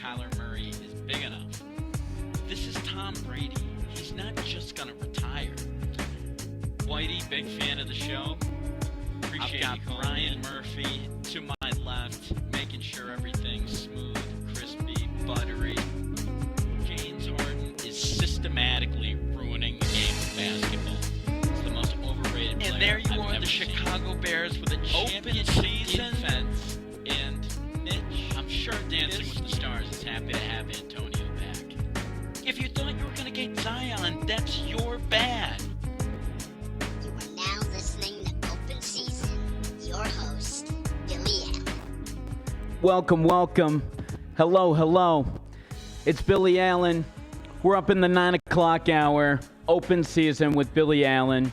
Kyler Murray is big enough. This is Tom Brady. He's not just going to retire. Whitey, big fan of the show. Appreciate I've got Brian Murphy to my left, making sure everything's smooth, crispy, buttery. James Harden is systematically ruining the game of basketball. It's the most overrated player. And there you are, the Chicago Bears with a championship defense. And Mitch, I'm sure Dancing with the Stars is happy to have Antonio back. If you thought you were going to get Zion, that's your bad. You are now listening to Open Season. Your host, Billy Allen. Welcome. Hello. It's Billy Allen. We're up in the 9 o'clock hour. Open Season with Billy Allen.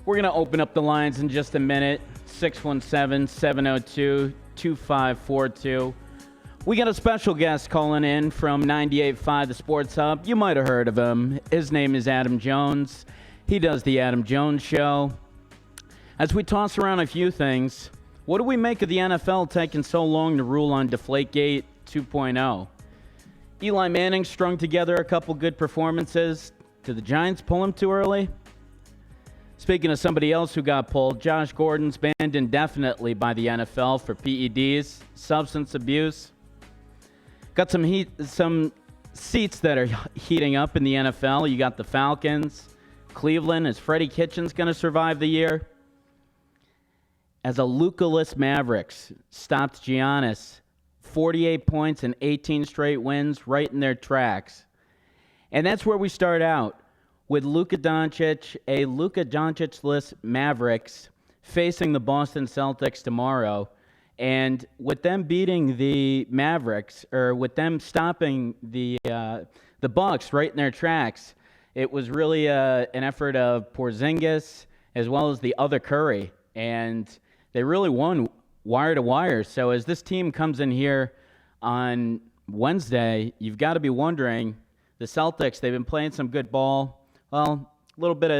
We're going to open up the lines in just a minute. 617-702-2542. We got a special guest calling in from 98.5 The Sports Hub. You might have heard of him. His name is Adam Jones. He does the Adam Jones Show. As we toss around a few things, what do we make of the NFL taking so long to rule on Deflategate 2.0? Eli Manning strung together a couple good performances. Did the Giants pull him too early? Speaking of somebody else who got pulled, Josh Gordon's banned indefinitely by the NFL for PEDs, substance abuse. Got some seats that are heating up in the NFL. You got the Falcons, Cleveland. Is Freddie Kitchens going to survive the year? As a Luka-less Mavericks stopped Giannis, 48 points and 18 straight wins right in their tracks. And that's where we start out, with Luka Doncic, a Luka Doncic-less Mavericks facing the Boston Celtics tomorrow. And with them beating the Mavericks, or with them stopping the Bucks right in their tracks, it was really an effort of Porzingis as well as the other Curry. And they really won wire to wire. So as this team comes in here on Wednesday, you've got to be wondering, the Celtics, they've been playing some good ball. Well, a little bit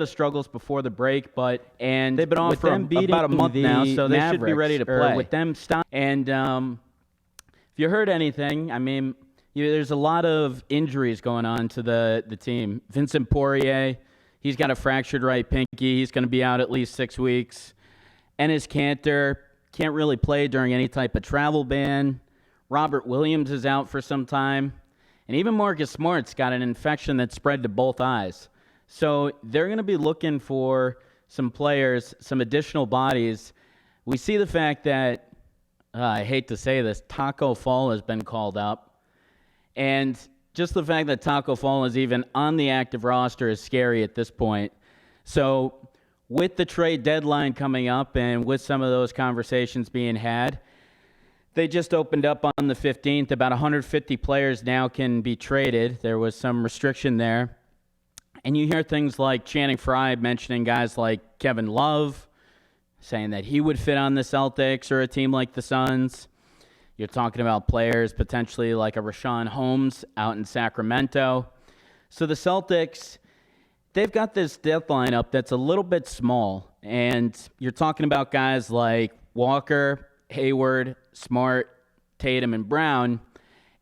of struggles before the break, and they've been off for about a month now, so they should be ready to play. With them stop, and if you heard anything, I mean, there's a lot of injuries going on to the team. Vincent Poirier, he's got a fractured right pinky. He's going to be out at least 6 weeks. Enes Kanter can't really play during any type of travel ban. Robert Williams is out for some time. And even Marcus Smart's got an infection that spread to both eyes. So they're going to be looking for some players, some additional bodies. We see the fact that, I hate to say this, Taco Fall has been called up. And just the fact that Taco Fall is even on the active roster is scary at this point. So with the trade deadline coming up and with some of those conversations being had, they just opened up on the 15th. About 150 players now can be traded. There was some restriction there. And you hear things like Channing Frye mentioning guys like Kevin Love, saying that he would fit on the Celtics or a team like the Suns. You're talking about players potentially like a Rashawn Holmes out in Sacramento. So the Celtics, they've got this depth lineup that's a little bit small. And you're talking about guys like Walker, Hayward, Smart, Tatum, and Brown.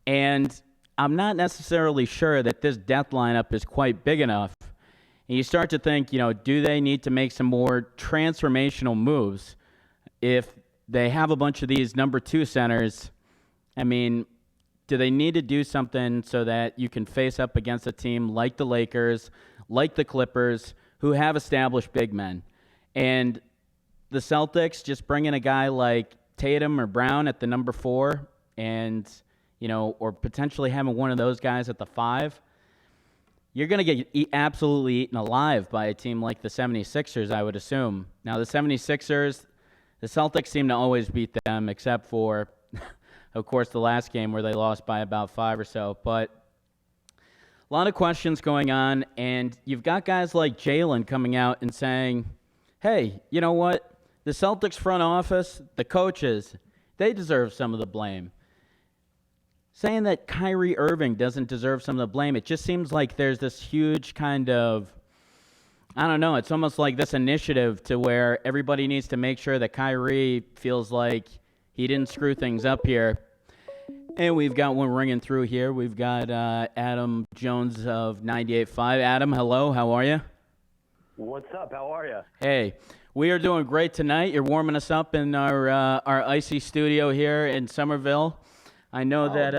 And I'm not necessarily sure that this depth lineup is quite big enough. And you start to think, do they need to make some more transformational moves? If they have a bunch of these number 2 centers, I mean, do they need to do something so that you can face up against a team like the Lakers, like the Clippers, who have established big men? And the Celtics just bring in a guy like Tatum or Brown at the number 4 and, or potentially having one of those guys at the 5, you're going to get absolutely eaten alive by a team like the 76ers, I would assume. Now, the 76ers, the Celtics seem to always beat them, except for, of course, the last game where they lost by about 5 or so. But a lot of questions going on, and you've got guys like Jalen coming out and saying, hey, you know what? The Celtics front office, the coaches, they deserve some of the blame. Saying that Kyrie Irving doesn't deserve some of the blame, it just seems like there's this huge kind of, I don't know, it's almost like this initiative to where everybody needs to make sure that Kyrie feels like he didn't screw things up here. And we've got one ringing through here. We've got Adam Jones of 98.5. Adam, hello. How are you? What's up? How are you? Hey, we are doing great tonight. You're warming us up in our icy studio here in Somerville. I know that.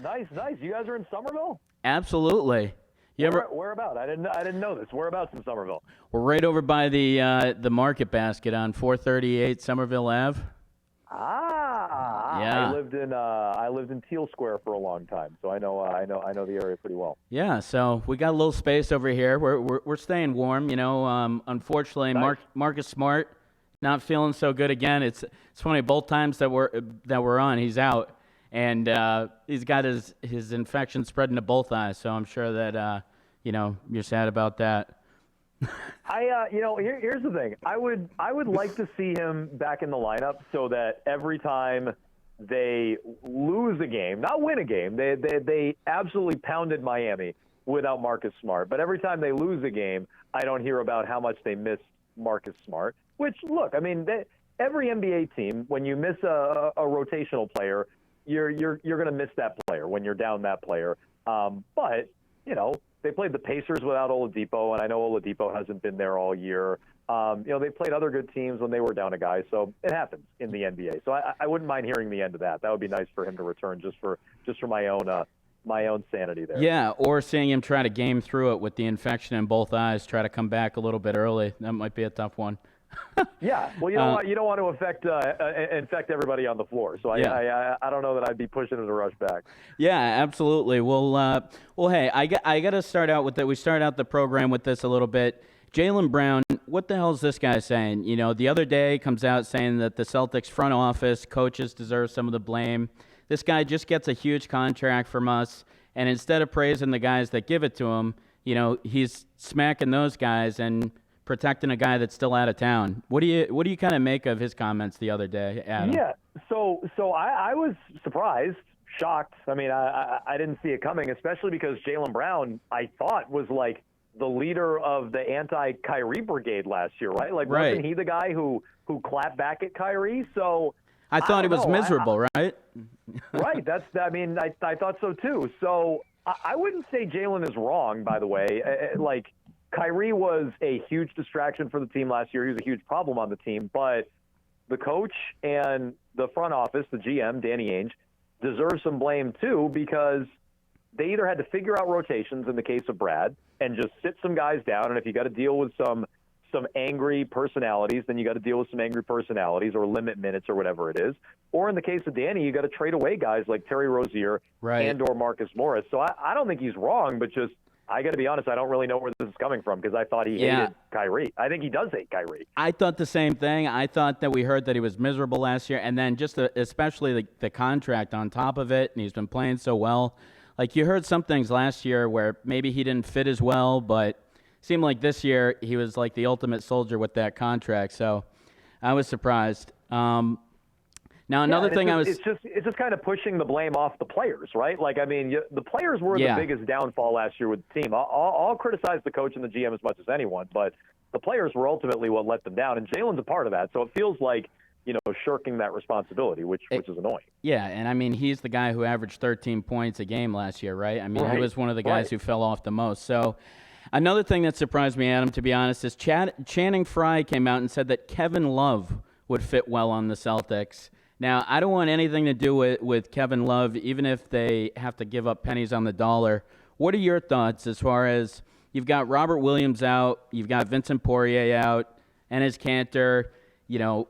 Nice. You guys are in Somerville? Absolutely. Where about? I didn't know this. Whereabouts in Somerville? We're right over by the Market Basket on 438 Somerville Ave. Yeah. I lived in Teal Square for a long time, so I know the area pretty well. Yeah, so we got a little space over here. We're staying warm, you know. Unfortunately, Nice. Marcus Smart not feeling so good again. It's funny, both times that we're on, he's out, and he's got his infection spreading to both eyes. So I'm sure that you're sad about that. Here's the thing. I would like to see him back in the lineup so that every time they lose a game, not win a game, they absolutely pounded Miami without Marcus Smart. But every time they lose a game, I don't hear about how much they miss Marcus Smart. Which, look, I mean, every NBA team, when you miss a rotational player, you're going to miss that player when you're down that player. But they played the Pacers without Oladipo, and I know Oladipo hasn't been there all year. They played other good teams when they were down a guy, so it happens in the NBA. So I wouldn't mind hearing the end of that. That would be nice for him to return just for my own sanity there. Yeah, or seeing him try to game through it with the infection in both eyes, try to come back a little bit early. That might be a tough one. Yeah, well, you don't want to infect everybody on the floor. So I don't know that I'd be pushing him to rush back. Yeah, absolutely. Well, hey, I got to start out with that. We start out the program with this a little bit. Jaylen Brown, what the hell is this guy saying? The other day comes out saying that the Celtics front office, coaches deserve some of the blame. This guy just gets a huge contract from us, and instead of praising the guys that give it to him, he's smacking those guys and protecting a guy that's still out of town. What do you kind of make of his comments the other day, Adam? Yeah, so I was surprised, shocked. I mean, I didn't see it coming, especially because Jaylen Brown, I thought, was like the leader of the anti-Kyrie brigade last year, right? Like, right. Wasn't he the guy who clapped back at Kyrie? So I thought he was miserable, right? Right. I thought so too. So I wouldn't say Jaylen is wrong, by the way. Like, Kyrie was a huge distraction for the team last year. He was a huge problem on the team, but the coach and the front office, the GM, Danny Ainge, deserve some blame too, because they either had to figure out rotations in the case of Brad and just sit some guys down. And if you got to deal with some angry personalities, then you got to deal with some angry personalities or limit minutes or whatever it is. Or in the case of Danny, you got to trade away guys like Terry Rozier and or Marcus Morris. So I don't think he's wrong, but just, I got to be honest, I don't really know where this is coming from, because I thought he hated Kyrie. I think he does hate Kyrie. I thought the same thing. I thought that we heard that he was miserable last year, and then just especially the contract on top of it, and he's been playing so well. Like, you heard some things last year where maybe he didn't fit as well, but it seemed like this year he was like the ultimate soldier with that contract. So I was surprised. Now, another thing it's just kind of pushing the blame off the players, right? Like, I mean, the players were the biggest downfall last year with the team. I'll criticize the coach and the GM as much as anyone, but the players were ultimately what let them down, and Jaylen's a part of that. So it feels like, shirking that responsibility, which is annoying. Yeah, and I mean, he's the guy who averaged 13 points a game last year, right? I mean, he was one of the guys who fell off the most. So another thing that surprised me, Adam, to be honest, is Channing Frye came out and said that Kevin Love would fit well on the Celtics. Now, I don't want anything to do with Kevin Love, even if they have to give up pennies on the dollar. What are your thoughts as far as you've got Robert Williams out, you've got Vincent Poirier out, and his Cantor,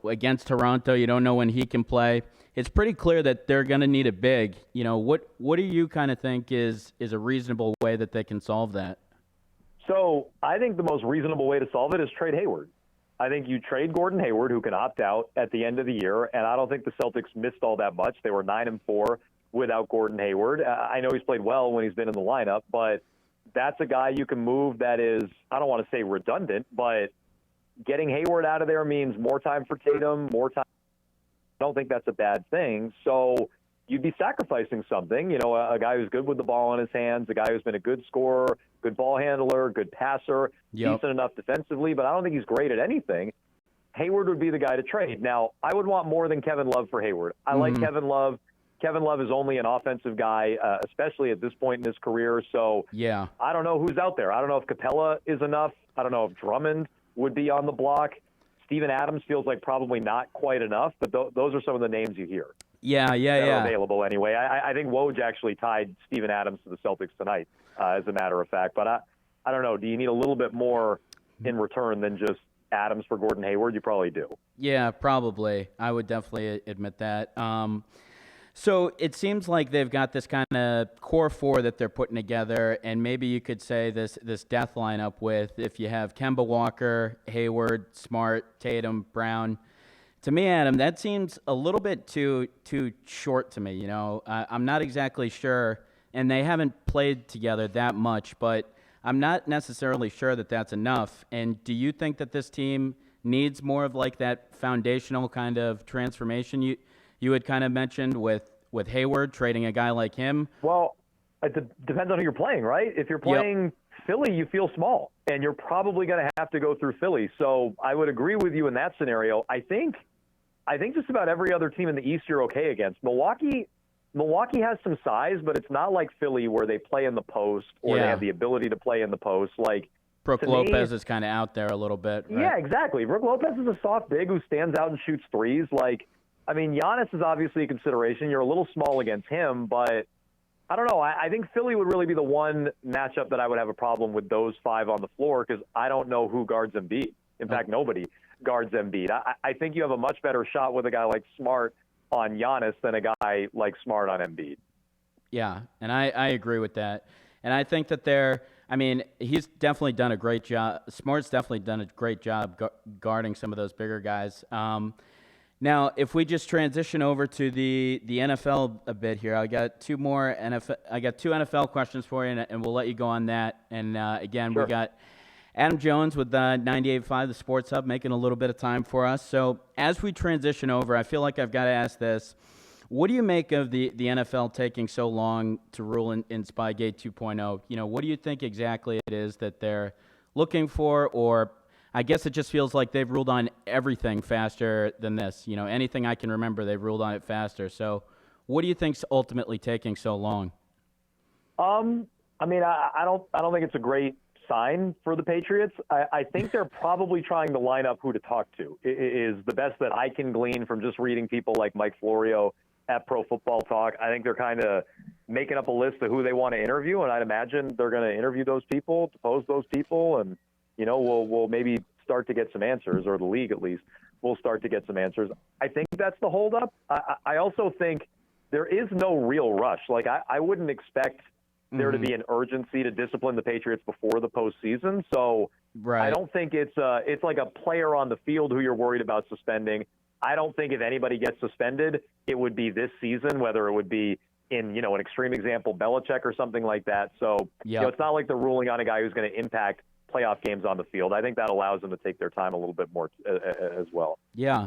against Toronto, you don't know when he can play. It's pretty clear that they're going to need a big. What do you kind of think is a reasonable way that they can solve that? So I think the most reasonable way to solve it is trade Hayward. I think you trade Gordon Hayward, who can opt out at the end of the year, and I don't think the Celtics missed all that much. They were 9-4 without Gordon Hayward. I know he's played well when he's been in the lineup, but that's a guy you can move that is, I don't want to say redundant, but getting Hayward out of there means more time for Tatum, more time. I don't think that's a bad thing. So you'd be sacrificing something, a guy who's good with the ball in his hands, a guy who's been a good scorer, good ball handler, good passer, decent enough defensively, but I don't think he's great at anything. Hayward would be the guy to trade. Now, I would want more than Kevin Love for Hayward. I like Kevin Love Kevin Love is only an offensive guy, especially at this point in his career. So Yeah. I don't know who's out there. I don't know if Capella is enough. I don't know if Drummond would be on the block. Steven Adams feels like probably not quite enough, but those are some of the names you hear. Yeah. That are available anyway. I think Woj actually tied Steven Adams to the Celtics tonight, as a matter of fact. But I don't know. Do you need a little bit more in return than just Adams for Gordon Hayward? You probably do. Yeah, probably. I would definitely admit that. So it seems like they've got this kind of core four that they're putting together, and maybe you could say this death lineup with if you have Kemba Walker, Hayward, Smart, Tatum, Brown. To me, Adam, that seems a little bit too short to me. You know, I'm not exactly sure, and they haven't played together that much, but I'm not necessarily sure that that's enough. And do you think that this team needs more of like that foundational kind of transformation you had kind of mentioned with Hayward, trading a guy like him? Well, it depends on who you're playing, right? If you're playing Philly, you feel small, and you're probably going to have to go through Philly. So I would agree with you in that scenario. I think just about every other team in the East you're okay against. Milwaukee has some size, but it's not like Philly where they play in the post or they have the ability to play in the post. Like Brook Lopez is kind of out there a little bit. Right? Yeah, exactly. Brook Lopez is a soft big who stands out and shoots threes. Like, I mean, Giannis is obviously a consideration. You're a little small against him, but I don't know. I think Philly would really be the one matchup that I would have a problem with those five on the floor because I don't know who guards Embiid. In fact, nobody guards Embiid. I think you have a much better shot with a guy like Smart on Giannis than a guy like Smart on Embiid. Yeah, and I agree with that. And I think that he's definitely done a great job. Smart's definitely done a great job guarding some of those bigger guys. Now, if we just transition over to the NFL a bit here, I got two NFL questions for you, and we'll let you go on that. And again, Sure. We got Adam Jones with 98.5, the Sports Hub, making a little bit of time for us. So as we transition over, I feel like I've got to ask this. What do you make of the NFL taking so long to rule in Spygate 2.0? You know, what do you think exactly it is that they're looking for? Or I guess it just feels like they've ruled on everything faster than this. You know, anything I can remember, they've ruled on it faster. So what do you think's ultimately taking so long? I mean, I don't think it's a great sign for the Patriots. I think they're probably trying to line up who to talk to is the best that I can glean from just reading people like Mike Florio at Pro Football Talk. I think they're kind of making up a list of who they want to interview, and I'd imagine they're going to interview those people, depose those people, and, you know, we'll maybe start to get some answers, or the league at least will start to get some answers. I think that's the holdup. I also think there is no real rush. Like, I wouldn't expect there to be an urgency to discipline the Patriots before the postseason. So Right. I don't think it's like a player on the field who you're worried about suspending. I don't think if anybody gets suspended, it would be this season, whether it would be in, you know, an extreme example, Belichick or something like that. So, you know, it's not like they're ruling on a guy who's going to impact playoff games on the field. I think that allows them to take their time a little bit more as well. Yeah.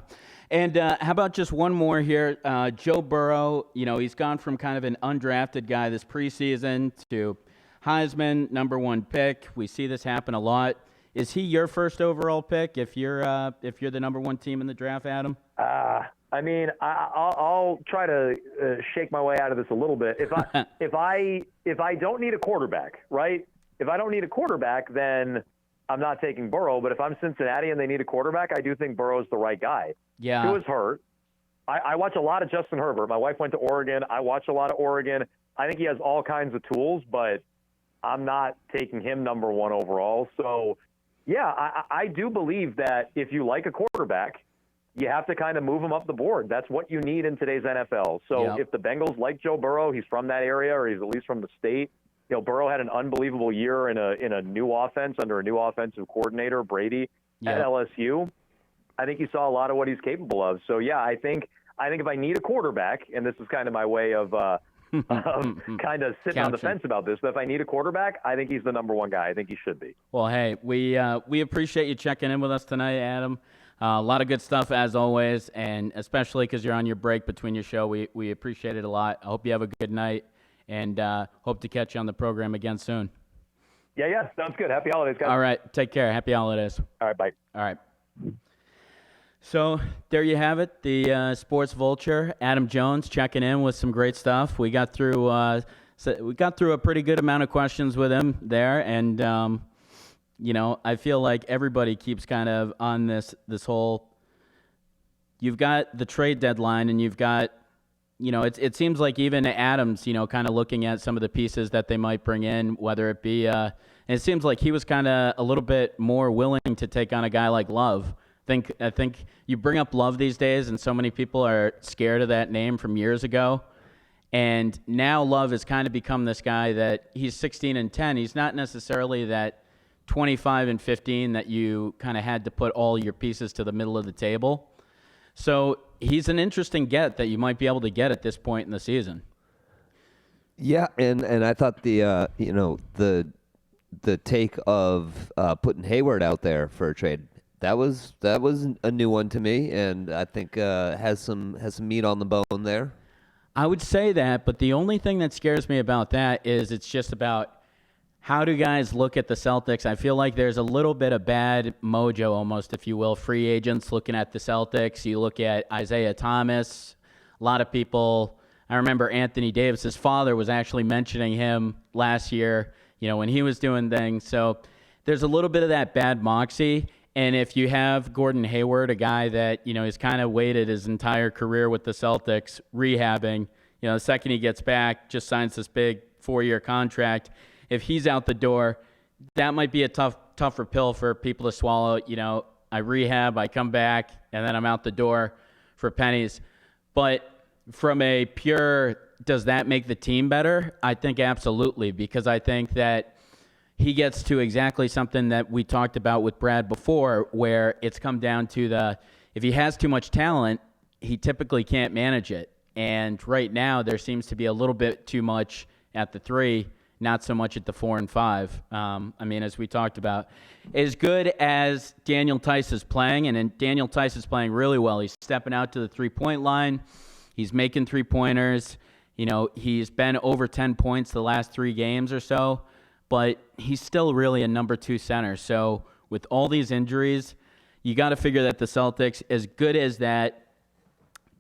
And how about just one more here? Joe Burrow, you know, he's gone from kind of an undrafted guy this preseason to Heisman, #1 pick. We see this happen a lot. Is he your first overall pick if you're the #1 team in the draft, Adam? I mean, I'll try to shake my way out of this a little bit. If I don't need a quarterback, right? If I don't need a quarterback, then I'm not taking Burrow. But if I'm Cincinnati and they need a quarterback, I do think Burrow's the right guy. Yeah. Who is hurt? I watch a lot of Justin Herbert. My wife went to Oregon. I watch a lot of Oregon. I think he has all kinds of tools, but I'm not taking him #1 overall. So, yeah, I do believe that if you like a quarterback, you have to kind of move him up the board. That's what you need in today's NFL. So if the Bengals like Joe Burrow, he's from that area, or he's at least from the state. You know, Burrow had an unbelievable year in a new offense under a new offensive coordinator, Brady, at LSU. I think you saw a lot of what he's capable of. So, yeah, I think if I need a quarterback, and this is kind of my way of kind of sitting on the fence about this, but if I need a quarterback, I think he's the #1 guy. I think he should be. Well, hey, we appreciate you checking in with us tonight, Adam. A lot of good stuff as always, and especially because you're on your break between your show. We appreciate it a lot. I hope you have a good night, and hope to catch you on the program again soon. Yeah, sounds good. Happy holidays, guys. All right, take care. Happy holidays. All right, bye. All right. So there you have it, the Sports Vulture, Adam Jones checking in with some great stuff. We got through a pretty good amount of questions with him there, and I feel like everybody keeps kind of on this whole. You've got the trade deadline, and you've got, it seems like even Adams, kind of looking at some of the pieces that they might bring in, whether it be, and it seems like he was kind of a little bit more willing to take on a guy like Love. I think you bring up Love these days, and so many people are scared of that name from years ago. And now Love has kind of become this guy that he's 16-10. He's not necessarily that 25-15 that you kind of had to put all your pieces to the middle of the table. So he's an interesting get that you might be able to get at this point in the season. Yeah, and I thought the take of putting Hayward out there for a trade, that was a new one to me, and I think has some meat on the bone there. I would say that, but the only thing that scares me about that is it's just about how do guys look at the Celtics. I feel like there's a little bit of bad mojo almost, if you will, free agents looking at the Celtics. You look at Isaiah Thomas. A lot of people, I remember Anthony Davis's father was actually mentioning him last year, when he was doing things. So there's a little bit of that bad moxie. And if you have Gordon Hayward, a guy that, he's kind of waited his entire career with the Celtics, rehabbing, the second he gets back, just signs this big 4-year contract. If he's out the door, that might be a tougher pill for people to swallow. I rehab, I come back, and then I'm out the door for pennies. But from a pure, does that make the team better? I think absolutely, because I think that he gets to exactly something that we talked about with Brad before, where it's come down to if he has too much talent, he typically can't manage it. And right now, there seems to be a little bit too much at the 3, not so much at the 4 and 5. As we talked about, as good as Daniel Tice is playing, and Daniel Tice is playing really well. He's stepping out to the 3-point line. He's making 3-pointers. He's been over 10 points the last 3 games or so. But he's still really a number 2 center. So with all these injuries, you got to figure that the Celtics, as good as that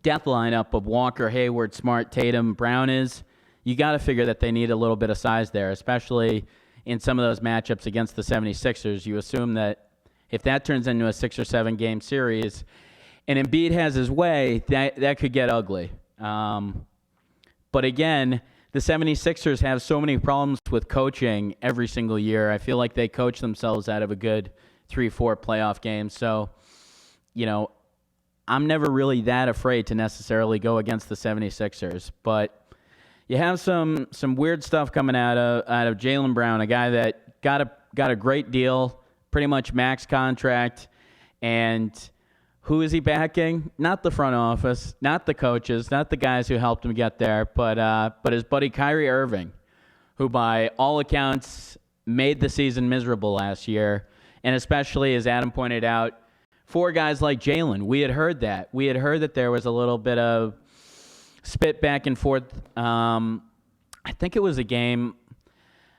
death lineup of Walker, Hayward, Smart, Tatum, Brown is, you got to figure that they need a little bit of size there, especially in some of those matchups against the 76ers. You assume that if that turns into a 6 or 7 game series and Embiid has his way, that could get ugly. But again, the 76ers have so many problems with coaching every single year. I feel like they coach themselves out of a good 3-4 playoff game. So, I'm never really that afraid to necessarily go against the 76ers. But you have some weird stuff coming out of Jaylen Brown, a guy that got a great deal, pretty much max contract, and who is he backing? Not the front office, not the coaches, not the guys who helped him get there, but his buddy Kyrie Irving, who by all accounts made the season miserable last year, and especially, as Adam pointed out, for guys like Jaylen. We had heard that. We had heard that there was a little bit of spit back and forth. I think it was a game.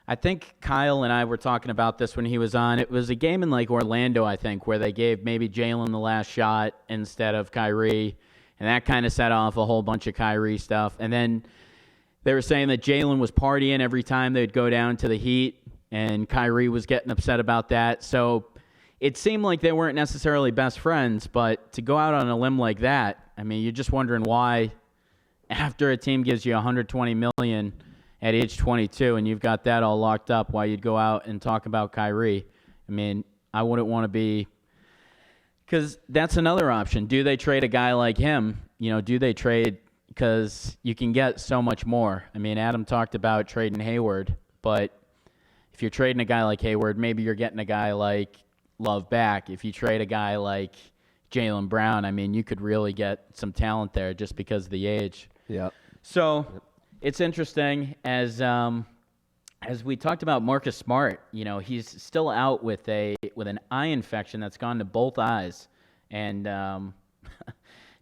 I think Kyle and I were talking about this when he was on. It was a game in Orlando, I think, where they gave maybe Jaylen the last shot instead of Kyrie, and that kind of set off a whole bunch of Kyrie stuff. And then they were saying that Jaylen was partying every time they'd go down to the Heat, and Kyrie was getting upset about that. So it seemed like they weren't necessarily best friends, but to go out on a limb like that, you're just wondering why, after a team gives you $120 million at age 22, and you've got that all locked up, why you'd go out and talk about Kyrie. I wouldn't want to be, because that's another option. Do they trade a guy like him? Do they trade, because you can get so much more. Adam talked about trading Hayward, but if you're trading a guy like Hayward, maybe you're getting a guy like Love back. If you trade a guy like Jaylen Brown, you could really get some talent there just because of the age. Yeah. So it's interesting as we talked about Marcus Smart. He's still out with an eye infection that's gone to both eyes, and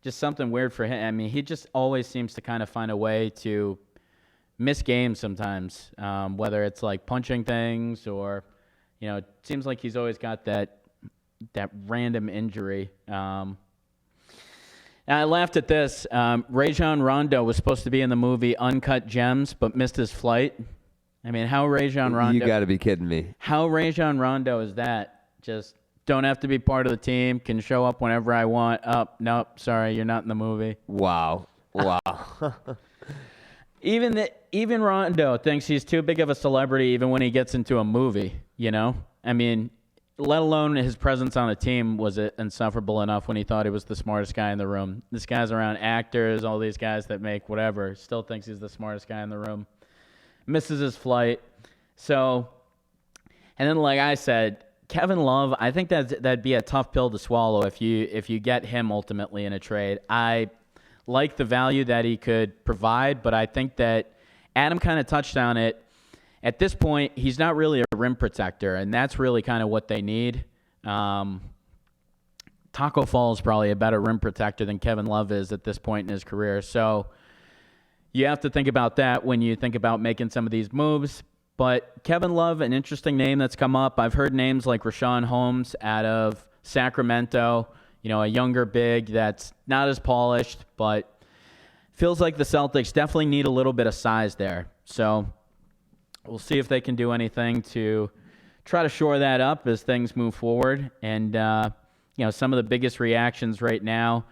just something weird for him. He just always seems to kind of find a way to miss games sometimes, whether it's punching things or, it seems like he's always got that random injury. And I laughed at this. Rajon Rondo was supposed to be in the movie Uncut Gems, but missed his flight. I mean, how Rajon Rondo? You got to be kidding me. How Rajon Rondo is that? Just don't have to be part of the team. Can show up whenever I want. Oh, nope. Sorry, you're not in the movie. Wow. Even Rondo thinks he's too big of a celebrity even when he gets into a movie, you know? I mean, let alone his presence on the team was insufferable enough when he thought he was the smartest guy in the room. This guy's around actors, all these guys that make whatever, still thinks he's the smartest guy in the room. Misses his flight. So, and then like I said, Kevin Love, I think that'd be a tough pill to swallow if you get him ultimately in a trade. I like the value that he could provide, but I think that Adam kind of touched on it. At this point, he's not really a rim protector, and that's really kind of what they need. Taco Fall is probably a better rim protector than Kevin Love is at this point in his career. So you have to think about that when you think about making some of these moves. But Kevin Love, an interesting name that's come up. I've heard names like Rashawn Holmes out of Sacramento, a younger big that's not as polished, but feels like the Celtics definitely need a little bit of size there. So we'll see if they can do anything to try to shore that up as things move forward. And, some of the biggest reactions right now,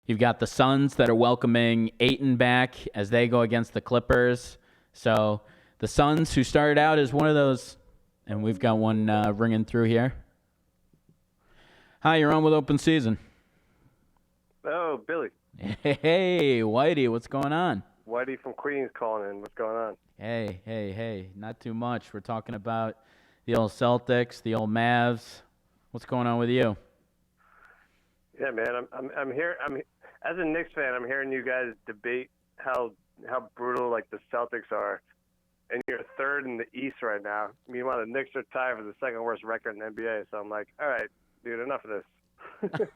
you've got the Suns that are welcoming Ayton back as they go against the Clippers. So the Suns, who started out as one of those, and we've got one ringing through here. Hi, you're on with Open Season. Oh, Billy. Hey, Whitey, what's going on? Whitey from Queens calling in. What's going on? Hey, not too much. We're talking about the old Celtics, the old Mavs. What's going on with you? Yeah, man, I'm here. As a Knicks fan, I'm hearing you guys debate how brutal like the Celtics are, and you're third in the East right now. Meanwhile, the Knicks are tied for the second worst record in the NBA. So I'm like, all right, dude, enough of this.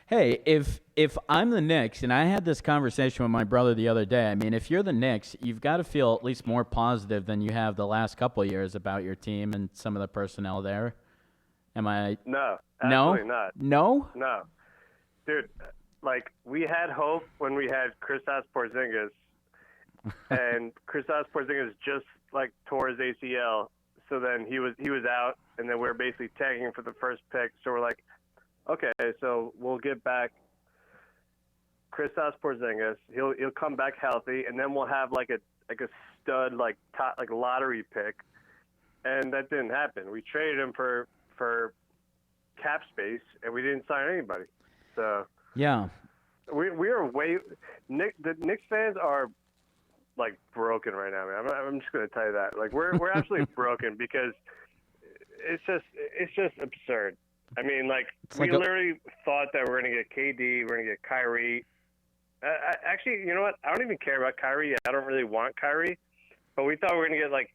Hey, if I'm the Knicks, and I had this conversation with my brother the other day, I mean, if you're the Knicks, you've got to feel at least more positive than you have the last couple of years about your team and some of the personnel there. Am I? No, absolutely not. No? No. Dude, like, we had hope when we had Kristaps Porzingis, and Kristaps Porzingis just, like, tore his ACL, so then he was out, and then we were basically tagging for the first pick, so we're like, okay, so we'll get back Kristaps Porzingis. He'll come back healthy, and then we'll have like a stud top lottery pick, and that didn't happen. We traded him for cap space, and we didn't sign anybody. So yeah, we are the Knicks fans are like broken right now, man. I'm just gonna tell you that. Like we're absolutely broken because it's just absurd. I mean, we literally thought that we're going to get KD, we're going to get Kyrie. Actually, you know what? I don't even care about Kyrie. I don't really want Kyrie. But we thought we were going to get,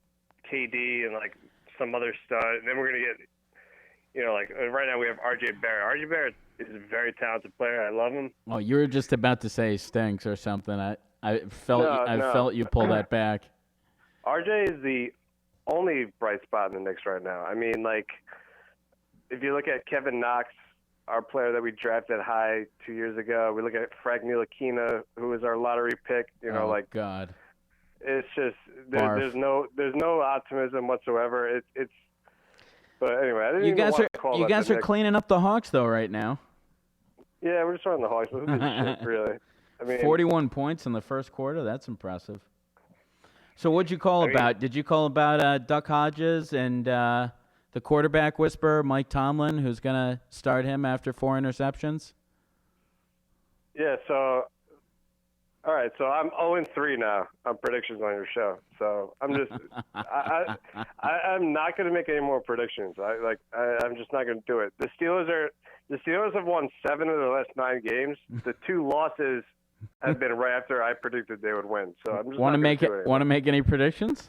KD and, some other stud. And then we're going to get, right now we have RJ Barrett. RJ Barrett is a very talented player. I love him. Well, you were just about to say stinks or something. I felt you pull that back. RJ is the only bright spot in the Knicks right now. I mean, if you look at Kevin Knox, our player that we drafted high 2 years ago, we look at Frank Ntilikina, who was our lottery pick. God, it's just there's no optimism whatsoever. It's. But anyway, I didn't you even guys want are to call you guys are Knicks. Cleaning up the Hawks though right now. Yeah, we're just on the Hawks. But who gives a shit, really? I mean, 41 points in the first quarter. That's impressive. So what'd you call about? Did you call about Duck Hodges and the quarterback whisperer, Mike Tomlin, who's going to start him after 4 interceptions? Yeah, so, all right, so I'm 0-3 now on predictions on your show. So I'm just, I'm not going to make any more predictions. I'm just not going to do it. The Steelers have won 7 of their last 9 games. The 2 losses have been right after I predicted they would win. So I'm just want to make it. Want to make any predictions?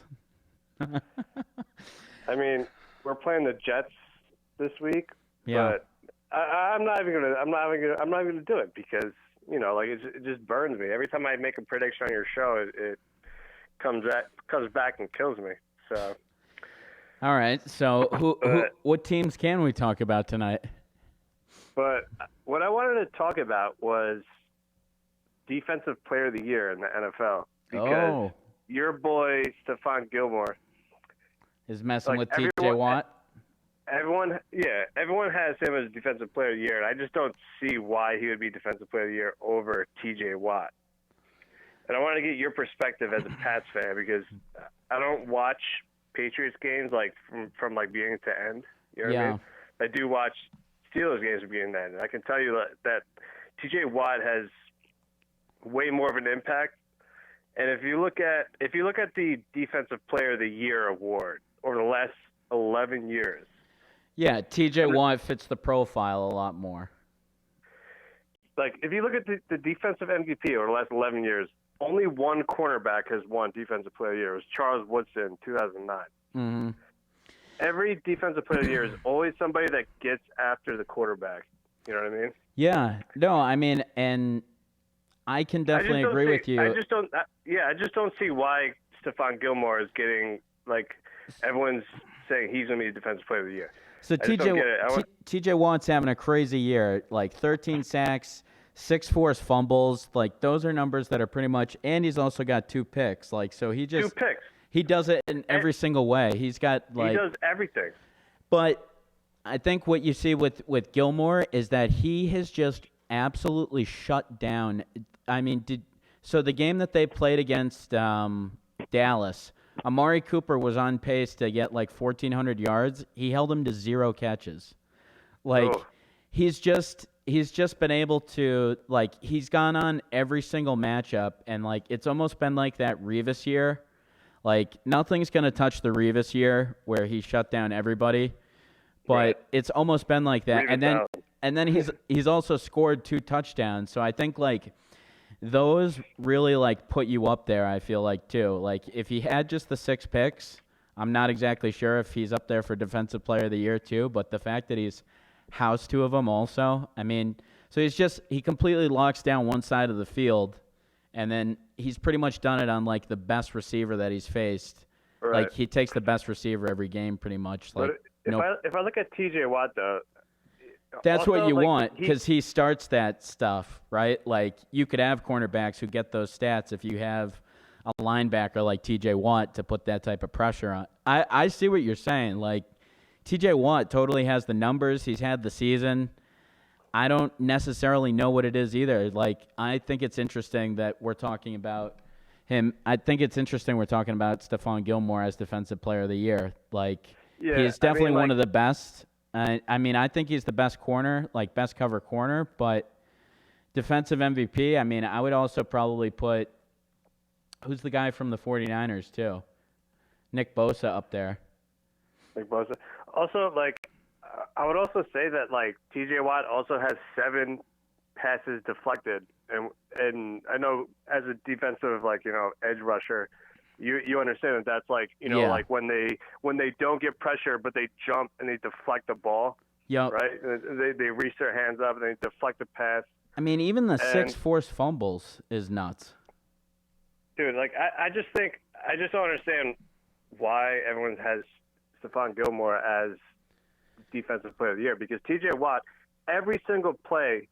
I mean, we're playing the Jets this week, yeah. But I'm not even gonna do it because it just burns me every time I make a prediction on your show. It comes back and kills me. So. All right. So what teams can we talk about tonight? But what I wanted to talk about was Defensive Player of the Year in the NFL because your boy Stephon Gilmore is messing like with TJ Watt. Everyone has him as Defensive Player of the Year, and I just don't see why he would be Defensive Player of the Year over TJ Watt. And I want to get your perspective as a Pats fan because I don't watch Patriots games like from like beginning to end. You know what I mean? I do watch Steelers games from beginning to end. And I can tell you that TJ Watt has way more of an impact. And if you look at the Defensive Player of the Year award over the last 11 years. Yeah, TJ Watt fits the profile a lot more. Like, if you look at the defensive MVP over the last 11 years, only one cornerback has won Defensive Player of the Year. It was Charles Woodson in 2009. Mm-hmm. Every Defensive Player of the Year is always somebody that gets after the quarterback. You know what I mean? Yeah. No, I mean, and I can definitely agree with you. I just don't see why Stephon Gilmore is getting, like, everyone's saying he's going to be the Defensive Player of the Year. So TJ Watt's having a crazy year, like 13 sacks, 6 forced fumbles. Like, those are numbers that are pretty much, and he's also got 2 picks. Like, so he just 2 picks. He does it in every single way. He's got like he does everything. But I think what you see with Gilmore is that he has just absolutely shut down. I mean, so the game that they played against Dallas, Amari Cooper was on pace to get like 1,400 yards. He held him to 0 catches. Like, he's just been able to, like, he's gone on every single matchup, and like it's almost been like that Revis year. Like, nothing's going to touch the Revis year where he shut down everybody, but it's almost been like that. And then he's also scored 2 touchdowns. So I think like those really like put you up there, I feel like, too. Like, if he had just the 6 picks, I'm not exactly sure if he's up there for Defensive Player of the Year too, but the fact that he's housed 2 of them also, I mean, so he completely locks down one side of the field. And then he's pretty much done it on, like, the best receiver that he's faced. Right. Like, he takes the best receiver every game pretty much. Like, but if I look at TJ Watt, though, that's also, what you like, want because he starts that stuff, right? Like, you could have cornerbacks who get those stats if you have a linebacker like TJ Watt to put that type of pressure on. I see what you're saying. Like, TJ Watt totally has the numbers. He's had the season. I don't necessarily know what it is either. Like, I think it's interesting that we're talking about him. I think it's interesting we're talking about Stephon Gilmore as Defensive Player of the Year. Like, he's definitely one of the best. I mean, I think he's the best corner, like best cover corner, but defensive MVP, I mean, I would also probably put, who's the guy from the 49ers too? Nick Bosa up there. Nick Bosa. Also, like, I would also say that, like, TJ Watt also has 7 passes deflected, and I know as a defensive, like, you know, edge rusher, you understand that that's like, you know, like when they don't get pressure but they jump and they deflect the ball. Yep. Right. They reach their hands up and they deflect the pass. I mean, even the 6 forced fumbles is nuts. Dude, like, I just don't understand why everyone has Stephon Gilmore as Defensive Player of the Year, because TJ Watt, every single play,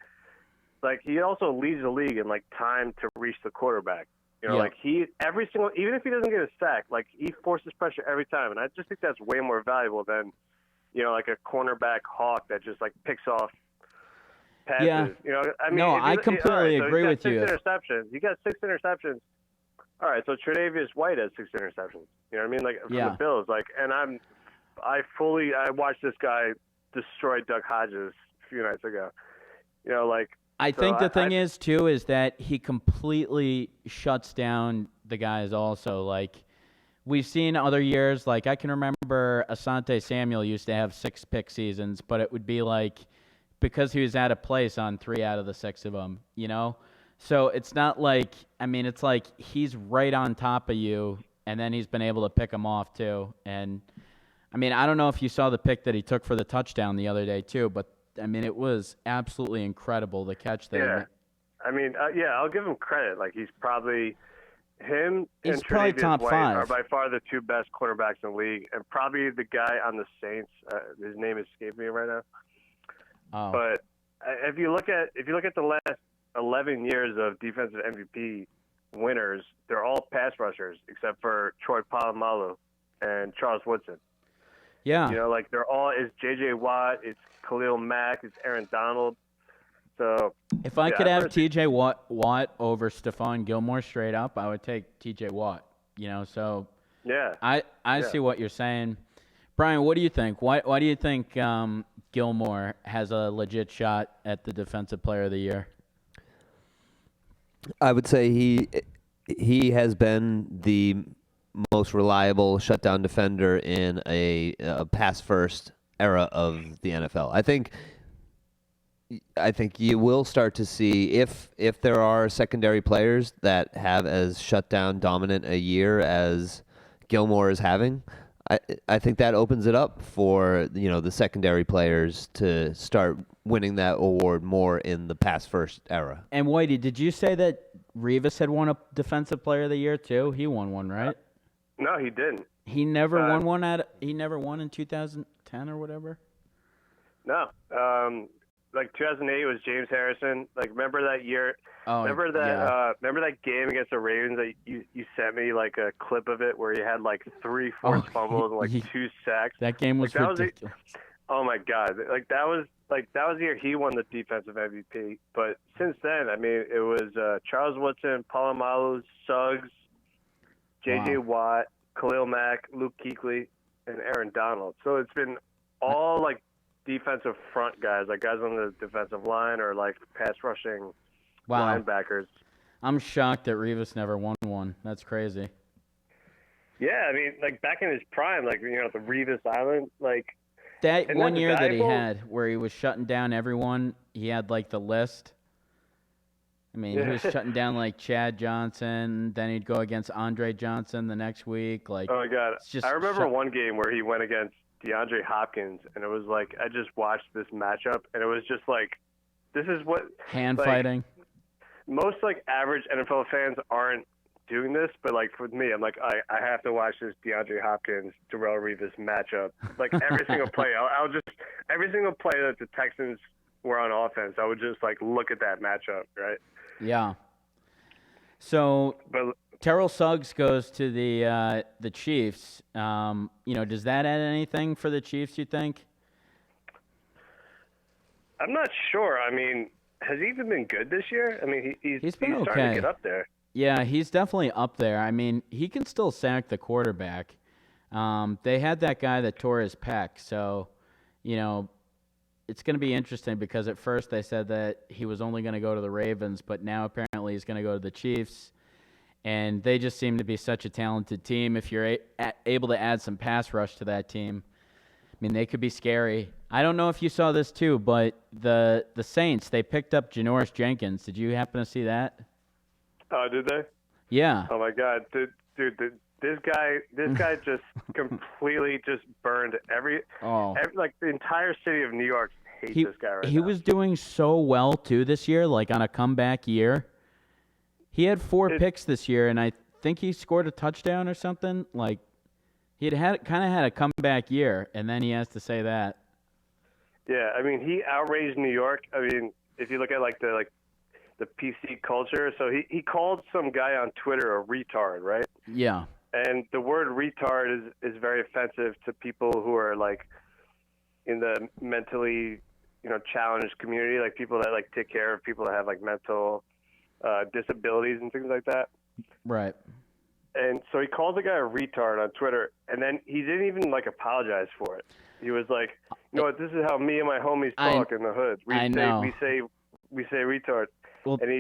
like, he also leads the league in, like, time to reach the quarterback. You know, like, even if he doesn't get a sack, like, he forces pressure every time, and I just think that's way more valuable than, you know, like a cornerback hawk that just, like, picks off passes. Yeah. You know, I mean, no, I completely agree with you. 6 interceptions. You got 6 interceptions. All right, so Tre'Davious White has 6 interceptions. You know what I mean? Like, from the Bills, like, and I watched this guy destroy Doug Hodges a few nights ago. You know, like, I think the thing is, too, is that he completely shuts down the guys also. Like, we've seen other years, like, I can remember Asante Samuel used to have 6 pick seasons, but it would be like because he was out of place on 3 out of the 6 of them, you know? So it's not like, I mean, it's like he's right on top of you, and then he's been able to pick him off, too. And, I mean, I don't know if you saw the pick that he took for the touchdown the other day, too, but I mean, it was absolutely incredible, the catch there. Yeah. I mean, I'll give him credit. Like, he's probably him he's and probably Tre'Davious top White 5. are by far the 2 best cornerbacks in the league, and probably the guy on the Saints. His name is escaping me right now. Oh. But if you look at the last 11 years of defensive MVP winners, they're all pass rushers except for Troy Polamalu and Charles Woodson. Yeah. You know, like they're all, it's J.J. Watt, it's Khalil Mack, it's Aaron Donald. So If I could have T.J. Watt over Stephon Gilmore straight up, I would take T.J. Watt. You know, so yeah, I see what you're saying. Brian, what do you think? Why do you think Gilmore has a legit shot at the Defensive Player of the Year? I would say he has been the most reliable shutdown defender in a pass-first era of the NFL. I think you will start to see if there are secondary players that have as shutdown dominant a year as Gilmore is having. I think that opens it up for the secondary players to start winning that award more in the pass first era. And Whitey, did you say that Revis had won a Defensive Player of the Year too? He won one, right? No, he didn't. He never won one he never won in 2010 or whatever. No. Like 2008 was James Harrison. Like remember that year? Oh, remember that? yeah. Remember that game against the Ravens that you sent me like a clip of it where he had like 3 forced fumbles and like 2 sacks. That game was ridiculous. Oh my God! That was the year he won the defensive MVP. But since then, I mean, it was Charles Woodson, Polamalu, Suggs, J.J. Watt, Khalil Mack, Luke Kuechly, and Aaron Donald. So it's been all like defensive front guys, like guys on the defensive line or like pass rushing linebackers. I'm shocked that Revis never won one. That's crazy. Yeah, I mean, like back in his prime, like the Revis Island, like that one year that he had where he was shutting down everyone. He had like the list. I mean, he was shutting down like Chad Johnson. Then he'd go against Andre Johnson the next week. Like, oh my God, I remember one game where he went against DeAndre Hopkins, and it was like I just watched this matchup, and it was just like, this is what fighting. Most like average NFL fans aren't doing this, but like for me, I'm like I have to watch this DeAndre Hopkins Darrelle Revis matchup. Like every single play, I'll just every single play that the Texans were on offense, I would just like look at that matchup, right? Yeah. So, Terrell Suggs goes to the Chiefs. Does that add anything for the Chiefs, you think? I'm not sure. I mean, has he even been good this year? I mean, he's been okay. Starting to get up there. Yeah, he's definitely up there. I mean, he can still sack the quarterback. They had that guy that tore his pec, so, it's going to be interesting because at first they said that he was only going to go to the Ravens, but now apparently he's going to go to the Chiefs. And they just seem to be such a talented team. If you're able to add some pass rush to that team, I mean, they could be scary. I don't know if you saw this too, but the Saints, they picked up Janoris Jenkins. Did you happen to see that? Oh, did they? Yeah. Oh my God, dude, this guy just completely just burned every like the entire city of New York hates this guy right now. He was doing so well too this year, like on a comeback year. He had 4 picks this year, and I think he scored a touchdown or something. Like he had kind of had a comeback year, and then he has to say that. Yeah, I mean, he outraged New York. I mean, if you look at like the PC culture, so he called some guy on Twitter a retard, right? Yeah. And the word retard is very offensive to people who are like in the mentally, challenged community, like people that like take care of people that have like mental disabilities and things like that. Right. And so he called the guy a retard on Twitter, and then he didn't even like apologize for it. He was like, what? This is how me and my homies talk in the hood. We say retard. Well, and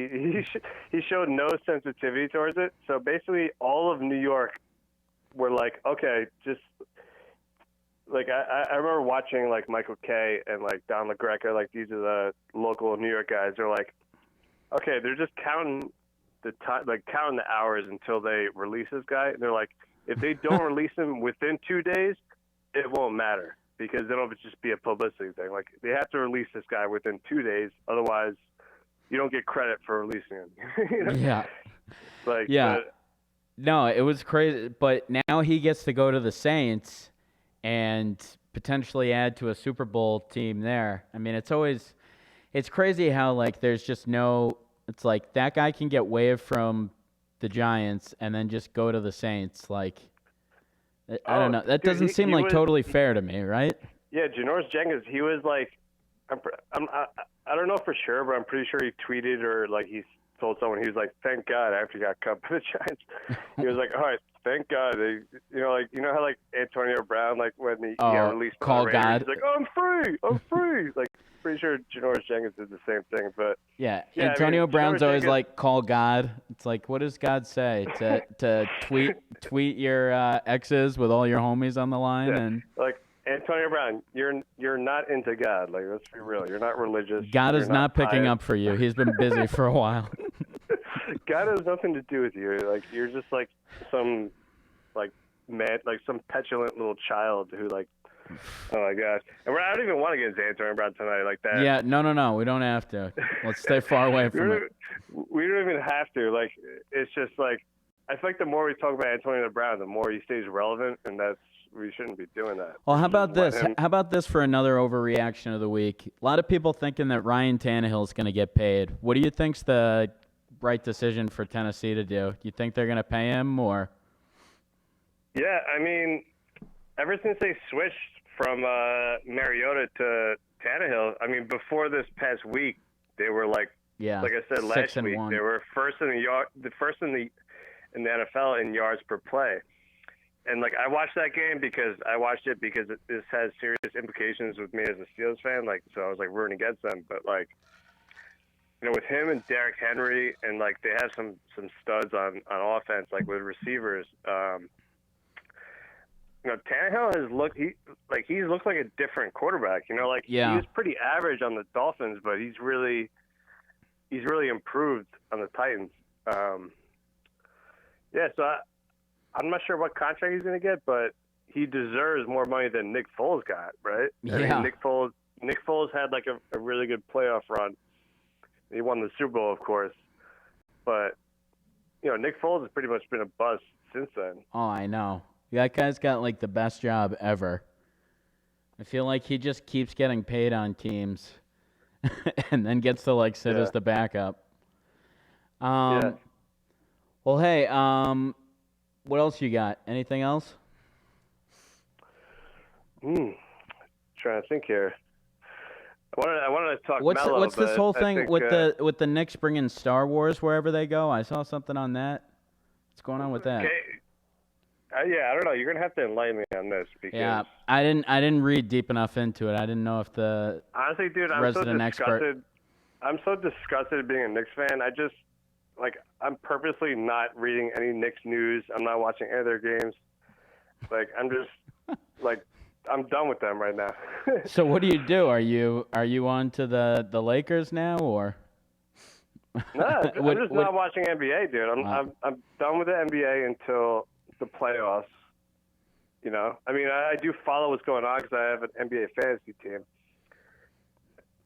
he showed no sensitivity towards it. So basically, all of New York were like, okay, just like I remember watching like Michael Kay and like Don LaGreca, like these are the local New York guys. They're like, okay, they're just counting the time, like counting the hours until they release this guy. And they're like, if they don't release him within 2 days, it won't matter because then it'll just be a publicity thing. Like they have to release this guy within 2 days, otherwise you don't get credit for releasing him. Yeah. No, it was crazy. But now he gets to go to the Saints and potentially add to a Super Bowl team there. I mean, it's crazy how like there's just no It's like that guy can get waived from the Giants and then just go to the Saints. Like, I don't know. That doesn't seem like totally fair to me, right? Yeah, Janoris Jenkins, he was like, I don't know for sure, but I'm pretty sure he tweeted or like he told someone, he was like, thank God after he got cut by the Giants. He was like, all right, thank God. They, how like Antonio Brown, like when he got released by call the Raiders, God. he's like, oh, I'm free. Like, pretty sure Janoris Jenkins did the same thing, but yeah, Antonio Brown's Janoris always Jenkins, like, call God. It's like, what does God say? To tweet your exes with all your homies on the line, and like Antonio Brown, you're not into God. Like, let's be real, you're not religious. God is not picking pious. up for you. He's been busy for a while. God has nothing to do with you. Like, you're just like some like mad, like some petulant little child who like. Oh my gosh! And I don't even want to get into Antonio Brown tonight like that. Yeah, no, we don't have to. Let's stay far away from it. We don't even have to. Like, it's just like I feel like the more we talk about Antonio Brown, the more he stays relevant, and we shouldn't be doing that. Well, how about this? How about this for another overreaction of the week? A lot of people thinking that Ryan Tannehill is going to get paid. What do you think's the right decision for Tennessee to do? You think they're going to pay him or? Yeah, I mean, ever since they switched from Mariota to Tannehill, I mean, before this past week, they were like I said last week, 6-1. they were first in the NFL in yards per play. And like I watched that game because this has serious implications with me as a Steelers fan. Like, so I was like rooting against them, but like, with him and Derrick Henry, and like they have some studs on offense, like with receivers. Tannehill has he's looked like a different quarterback. He was pretty average on the Dolphins, but he's really improved on the Titans. So I'm not sure what contract he's going to get, but he deserves more money than Nick Foles got, right? Yeah. I mean, Nick Foles had like a really good playoff run. He won the Super Bowl, of course, but Nick Foles has pretty much been a bust since then. Oh, I know. That guy's got like the best job ever. I feel like he just keeps getting paid on teams and then gets to like sit as the backup. Well, hey, what else you got? Anything else? Trying to think here. I wanted to talk What's Melo, this whole I thing think, with the Knicks bringing Star Wars wherever they go? I saw something on that. What's going on with that? Okay. I don't know. You're gonna have to enlighten me on this because I didn't read deep enough into it. I didn't know if the honestly, dude, I'm resident expert. I'm so disgusted being a Knicks fan. I just I'm purposely not reading any Knicks news. I'm not watching any of their games. Like, I'm just I'm done with them right now. So what do? Are you on to the Lakers now or? No, I'm just not watching NBA, dude. I'm done with the NBA until the playoffs. I mean, I do follow what's going on because I have an NBA fantasy team,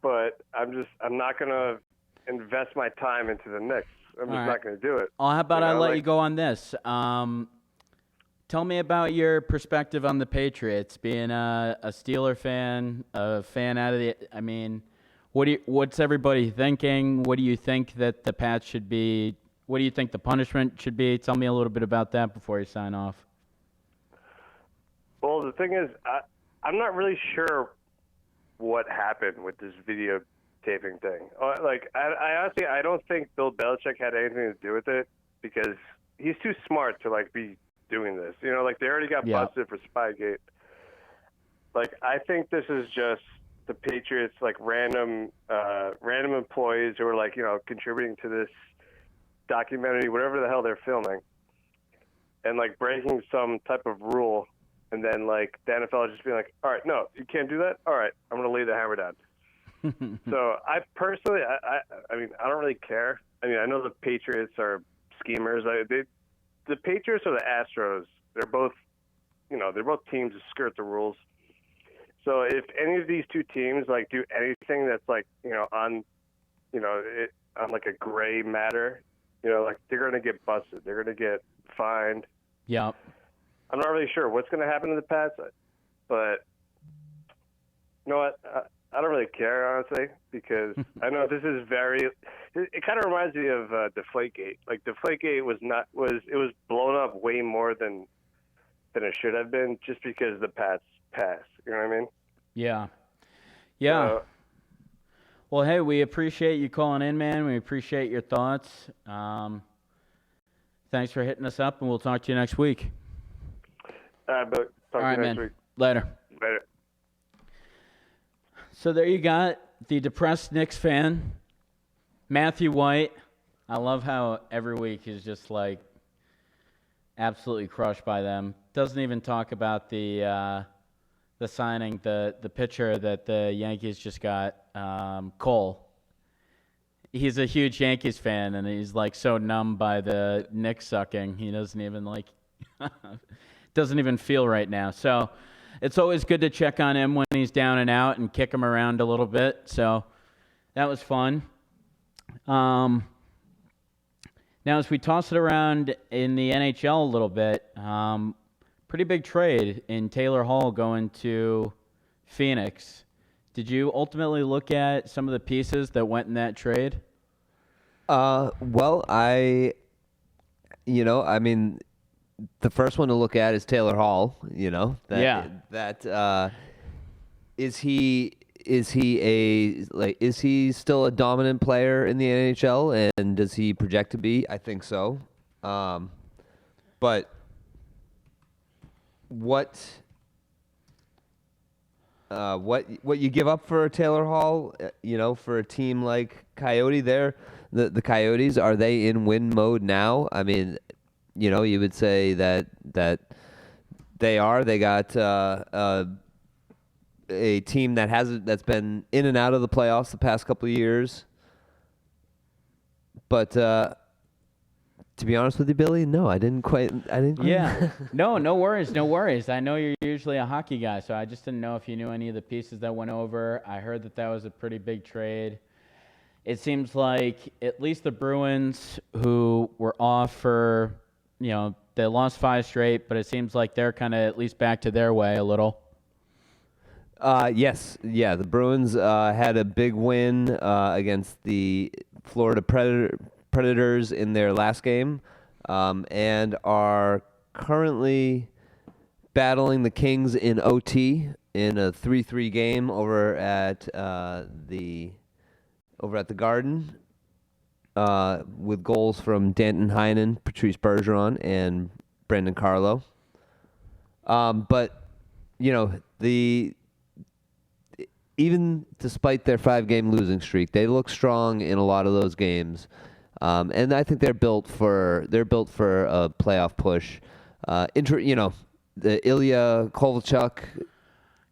but I'm not gonna invest my time into the Knicks. I'm just not gonna do it. Oh, how about I let you go on this? Tell me about your perspective on the Patriots, being a Steeler fan, a fan out of the. I mean, what's everybody thinking? What do you think that the Pats should be? What do you think the punishment should be? Tell me a little bit about that before you sign off. Well, the thing is, I'm not really sure what happened with this videotaping thing. I honestly, I don't think Bill Belichick had anything to do with it because he's too smart to be doing this. They already got busted for Spygate. I think this is just the Patriots, random employees who are contributing to this documentary, whatever the hell they're filming, and breaking some type of rule, and then the NFL just being all right, no, you can't do that. All right, I'm going to lay the hammer down. So I personally, I mean, I don't really care. I mean, I know the Patriots are schemers. The Patriots or the Astros, they're both teams that skirt the rules. So if any of these two teams do anything that's on a gray matter, they're going to get busted. They're going to get fined. Yeah. I'm not really sure what's going to happen to the Pats, but you know what? I don't really care, honestly, because I know this is it kind of reminds me of Deflategate. Like Deflategate was blown up way more than it should have been, just because the Pats passed. You know what I mean? Yeah. Well, hey, we appreciate you calling in, man. We appreciate your thoughts. Thanks for hitting us up, and we'll talk to you next week. But talk All to right, you next man. week. Later. Later. So there you got the depressed Knicks fan, Matthew White. I love how every week he's just like absolutely crushed by them. Doesn't even talk about the signing, the pitcher that the Yankees just got, Cole. He's a huge Yankees fan, and he's like so numb by the Knicks sucking. He doesn't even doesn't even feel right now. So it's always good to check on him when he's down and out and kick him around a little bit. So that was fun. Now, as we toss it around in the NHL a little bit, pretty big trade in Taylor Hall going to Phoenix. Did you ultimately look at some of the pieces that went in that trade? Well, I mean, the first one to look at is Taylor Hall. Is he still a dominant player in the NHL, and does he project to be? I think so. But what you give up for Taylor Hall, for a team like Coyote, the Coyotes, are they in win mode now? I mean, you would say that they are. They got a team that's been in and out of the playoffs the past couple of years. But to be honest with you, Billy, no, I didn't quite. Yeah. No worries. I know you're usually a hockey guy, so I just didn't know if you knew any of the pieces that went over. I heard that was a pretty big trade. It seems like at least the Bruins, who were off for, they lost 5 straight, but it seems like they're kind of at least back to their way a little. Yes. Yeah, the Bruins had a big win against the Florida Predators in their last game, and are currently battling the Kings in OT in a 3-3 game over at the Garden, with goals from Danton Heinen, Patrice Bergeron, and Brandon Carlo. But even despite their 5-game losing streak, they look strong in a lot of those games, and I think they're built for a playoff push. The Ilya Kovalchuk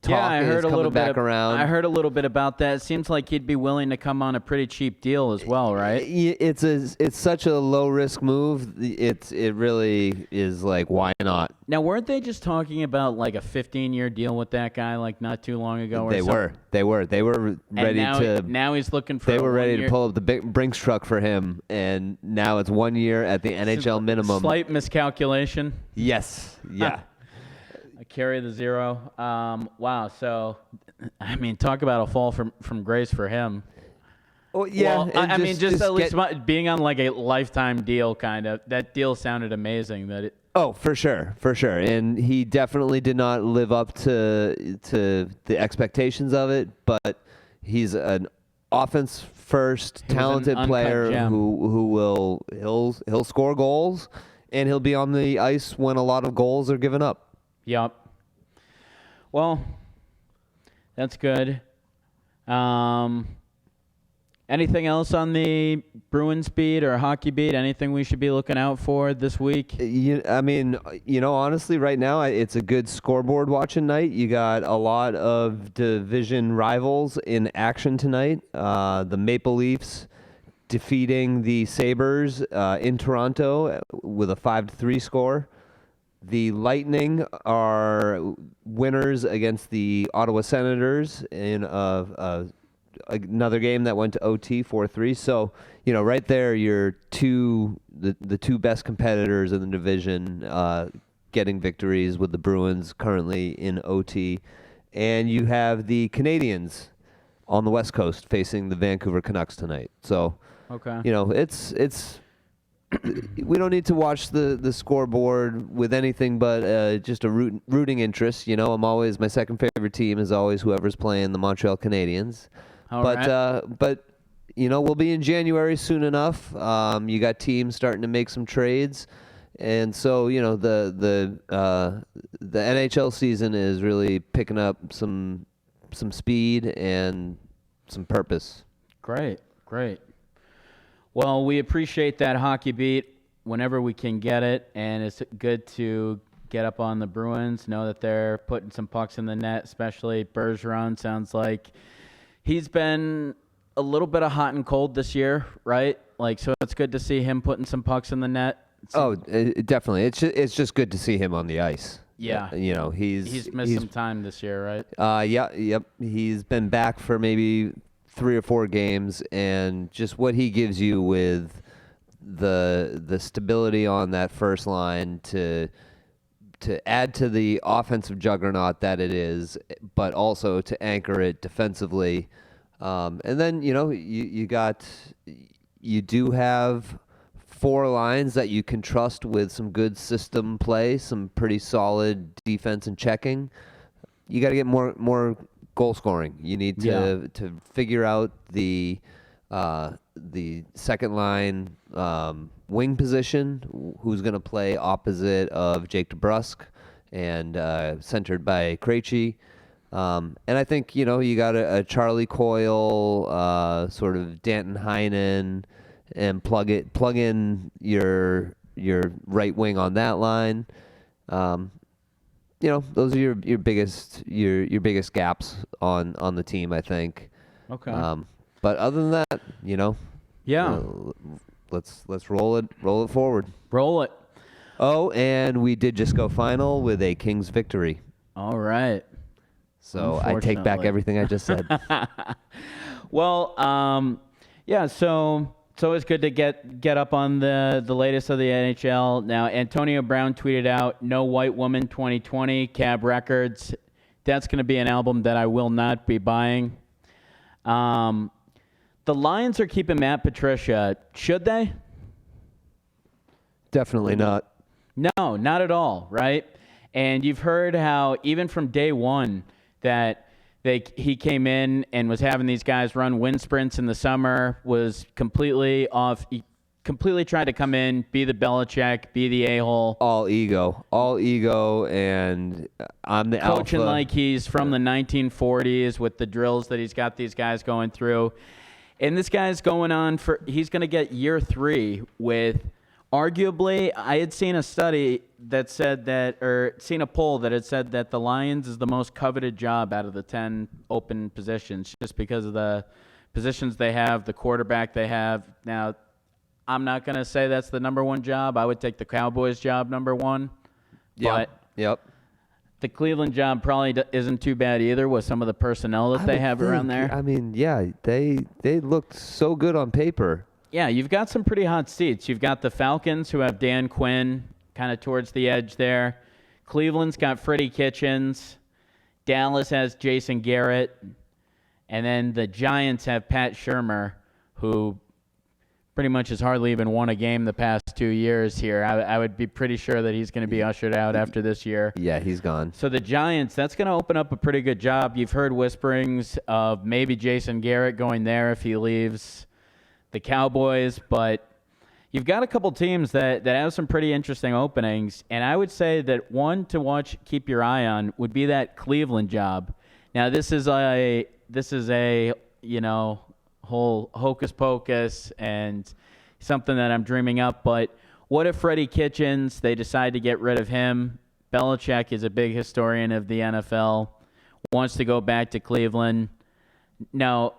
talk is coming back around. I heard a little bit about that. It seems like he'd be willing to come on a pretty cheap deal as well, right? It's such a low risk move. It really is like, why not? Now, weren't they just talking about like a 15-year deal with that guy like not too long ago? They were ready to. Now he's looking for. They were ready to pull up the Brinks truck for him, and now it's 1 year at the NHL minimum. Slight miscalculation. Yes. Yeah. Carry the zero. Wow. So, I mean, talk about a fall from grace for him. Oh yeah. Well, I mean, just at least being on like a lifetime deal, kind of. That deal sounded amazing. Oh, for sure, and he definitely did not live up to the expectations of it. But he's an offense first, talented player he'll score goals, and he'll be on the ice when a lot of goals are given up. Yep. Well, that's good. Anything else on the Bruins beat or hockey beat? Anything we should be looking out for this week? Honestly, right now it's a good scoreboard watching night. You got a lot of division rivals in action tonight. The Maple Leafs defeating the Sabres in Toronto with a 5-3 score. The Lightning are winners against the Ottawa Senators in another game that went to OT 4-3. So, right there, the two best competitors in the division getting victories, with the Bruins currently in OT. And you have the Canadiens on the West Coast facing the Vancouver Canucks tonight. So, Okay. it's we don't need to watch the scoreboard with anything but just a rooting interest. My second favorite team is always whoever's playing the Montreal Canadiens. All but right. but we'll be in January soon enough. You got teams starting to make some trades, and so the NHL season is really picking up some speed and some purpose. Great. Well, we appreciate that hockey beat whenever we can get it, and it's good to get up on the Bruins, know that they're putting some pucks in the net, especially Bergeron. Sounds like he's been a little bit of hot and cold this year, right? So it's good to see him putting some pucks in the net. Definitely. It's just good to see him on the ice. Yeah. He's missed some time this year, right? Yep. He's been back for maybe 3 or 4 games, and just what he gives you with the stability on that first line to add to the offensive juggernaut that it is, but also to anchor it defensively. And then you do have 4 lines that you can trust with some good system play, some pretty solid defense and checking. You got to get more goal scoring. You need to figure out the second line wing position, who's going to play opposite of Jake DeBrusk and centered by Krejci. And I think you got a Charlie Coyle, sort of Danton Heinen, and plug in your right wing on that line. Those are your biggest gaps on the team, I think. Okay. But other than that, Yeah. let's roll it forward. Roll it. Oh, and we did just go final with a Kings victory. All right. So I take back Unfortunately. everything I just said. Well, yeah, so it's good to get up on the latest of the NHL. Now, Antonio Brown tweeted out, "No White Woman 2020, Cab Records." That's going to be an album that I will not be buying. The Lions are keeping Matt Patricia. Should they? Definitely not. No, not at all, right? And you've heard how even from day one that he came in and was having these guys run wind sprints in the summer, was completely off. He completely tried to come in, be the Belichick, be the a-hole. All ego, and I'm the Coaching alpha. like he's from the 1940s with the drills that he's got these guys going through. And this guy's he's going to get year 3 with arguably, I had seen a study that said seen a poll that had said that the Lions is the most coveted job out of the 10 open positions, just because of the positions they have, the quarterback they have. Now, I'm not going to say that's the number 1 job. I would take the Cowboys job number 1. But Yep. the Cleveland job probably isn't too bad either with some of the personnel that they have around there. I mean, yeah, they looked so good on paper. Yeah, you've got some pretty hot seats. You've got the Falcons, who have Dan Quinn kind of towards the edge there. Cleveland's got Freddie Kitchens. Dallas has Jason Garrett. And then the Giants have Pat Shurmur, who pretty much has hardly even won a game the past 2 years here. I would be pretty sure that he's going to be ushered out after this year. Yeah, he's gone. So the Giants, that's going to open up a pretty good job. You've heard whisperings of maybe Jason Garrett going there if he leaves the Cowboys, but you've got a couple teams that have some pretty interesting openings, and I would say that one to watch, keep your eye on, would be that Cleveland job. Now, this is a whole hocus pocus and something that I'm dreaming up, but what if Freddie Kitchens, they decide to get rid of him? Belichick is a big historian of the NFL, wants to go back to Cleveland. No,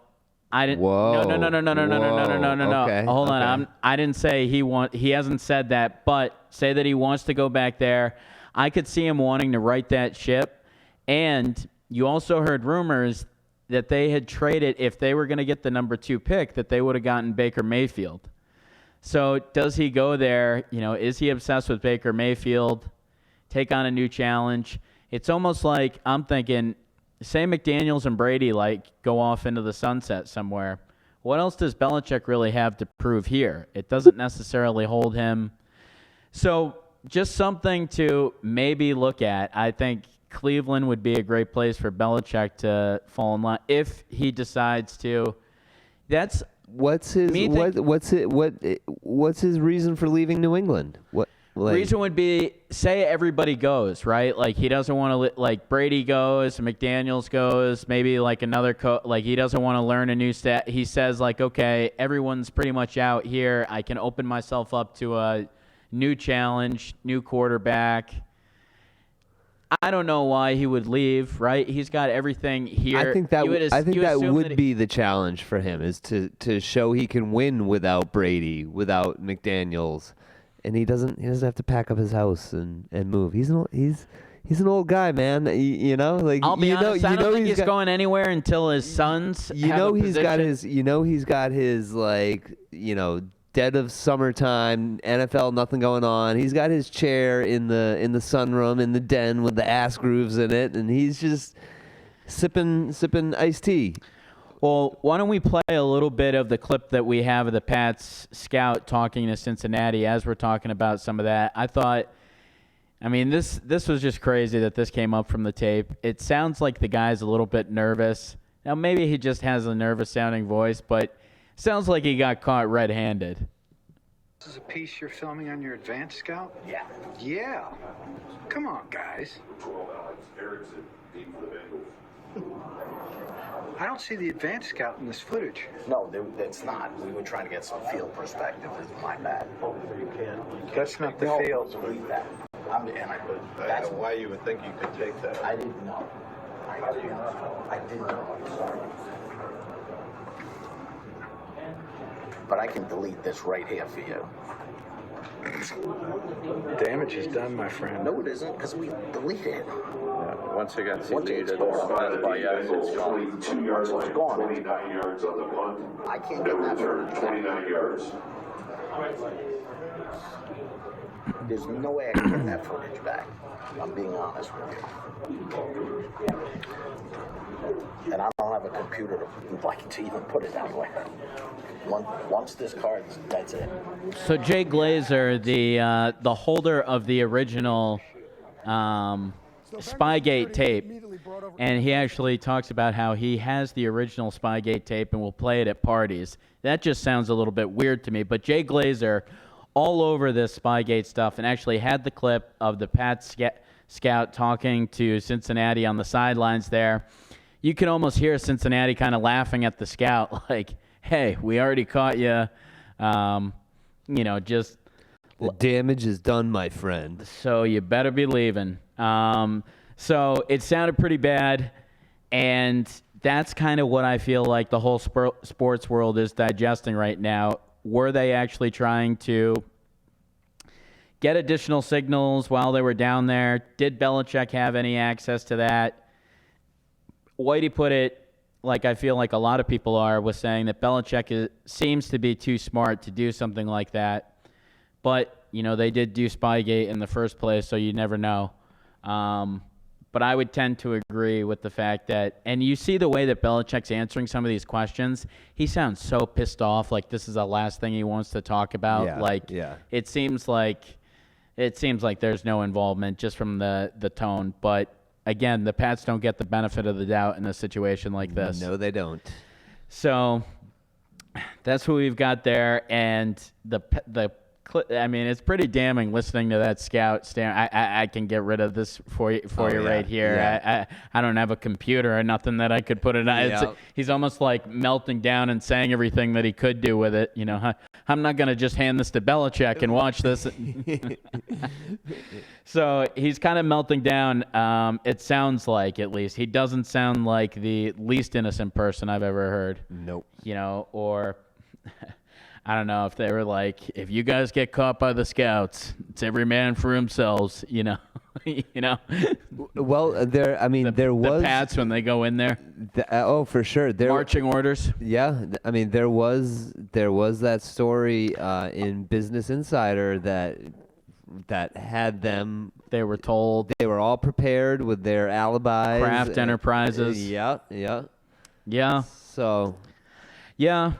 I didn't. Whoa. No. Okay. Hold Okay. on. I didn't say he hasn't said that, but say that he wants to go back there. I could see him wanting to right that ship. And you also heard rumors that they had traded, if they were going to get the number 2 pick, that they would have gotten Baker Mayfield. So does he go there? Is he obsessed with Baker Mayfield? Take on a new challenge? It's almost like I'm thinking, say McDaniels and Brady go off into the sunset somewhere. What else does Belichick really have to prove here? It doesn't necessarily hold him. So just something to maybe look at. I think Cleveland would be a great place for Belichick to fall in line if he decides to. That's what's his what's his reason for leaving New England? Reason would be, say everybody goes, right? Like he doesn't want to, Brady goes, McDaniels goes, maybe another he doesn't want to learn a new stat. He says okay, everyone's pretty much out here. I can open myself up to a new challenge, new quarterback. I don't know why he would leave, right? He's got everything here. I think that would be the challenge for him, is to show he can win without Brady, without McDaniels. And he doesn't have to pack up his house and move. He's an old guy, man. I'll be honest. I don't think he's going anywhere until his sons. He's got his dead of summertime NFL, nothing going on. He's got his chair in the sunroom in the den with the ass grooves in it, and he's just sipping iced tea. Well, why don't we play a little bit of the clip that we have of the Pats scout talking to Cincinnati as we're talking about some of that. This was just crazy that this came up from the tape. It sounds like the guy's a little bit nervous. Now, maybe he just has a nervous-sounding voice, but sounds like he got caught red-handed. This is a piece you're filming on your advanced scout? Yeah. Yeah. Come on, guys. I don't see the advanced scout in this footage. No, it's not. We were trying to get some field perspective. Is my bad. That's not the field. Believe that. That's why you would think you could take that. I didn't know. I didn't know. But I can delete this right here for you. Damage is done, my friend. No, it isn't, because we deleted it. Once it gets deleted, it's gone. by it's gone. 22 yard line, It's gone. 29 yards on the punt. I can't get that Return footage. 29 yards. There's no way I can get that footage back. I'm being honest with you. And I don't have a computer to even put it anywhere. Once this card's, that's it. So Jay Glazer, the holder of the original Spygate tape, and he actually talks about how he has the original Spygate tape and will play it at parties. That just sounds a little bit weird to me, but Jay Glazer all over this Spygate stuff and actually had the clip of the Pats scout talking to Cincinnati on the sidelines there. You can almost hear Cincinnati kind of laughing at the scout like, hey, we already caught you. Just the damage is done, my friend. So you better be leaving. So it sounded pretty bad, and that's kind of what I feel like the whole sports world is digesting right now. Were they actually trying to get additional signals while they were down there? Did Belichick have any access to that? Whitey put it, like I feel like a lot of people was saying that Belichick seems to be too smart to do something like that. But, they did do Spygate in the first place, so you never know. But I would tend to agree with the fact that, and you see the way that Belichick's answering some of these questions, he sounds so pissed off, like this is the last thing he wants to talk about. It seems like there's no involvement just from the tone. But again, the Pats don't get the benefit of the doubt in a situation like this. No, they don't. So that's what we've got there, and it's pretty damning listening to that scout stand. I can get rid of this for you right here. Yeah. I don't have a computer or nothing that I could put it on. Yeah. He's almost like melting down and saying everything that he could do with it. I'm not going to just hand this to Belichick and watch this. So he's kind of melting down. It sounds like, at least. He doesn't sound like the least innocent person I've ever heard. Nope. Or I don't know if they were like, if you guys get caught by the scouts, it's every man for himself, Well, there was the Pats when they go in there. For sure. Marching orders. Yeah, there was that story in Business Insider that that had them. They were told. They were all prepared with their alibis. Kraft Enterprises. Yeah. Yeah. So. Yeah.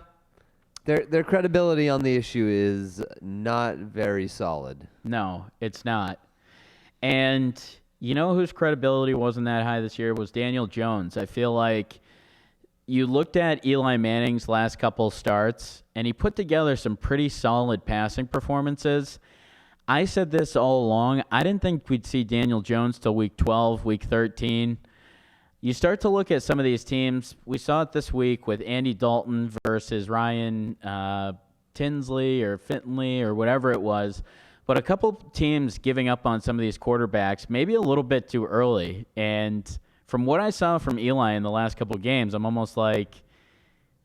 Their credibility on the issue is not very solid. No, it's not. And you know whose credibility wasn't that high this year was Daniel Jones. I feel like you looked at Eli Manning's last couple starts, and he put together some pretty solid passing performances. I said this all along. I didn't think we'd see Daniel Jones till week 12, week 13. You start to look at some of these teams. We saw it this week with Andy Dalton versus Ryan Tinsley or Fintley or whatever it was. But a couple teams giving up on some of these quarterbacks, maybe a little bit too early. And from what I saw from Eli in the last couple of games, I'm almost like,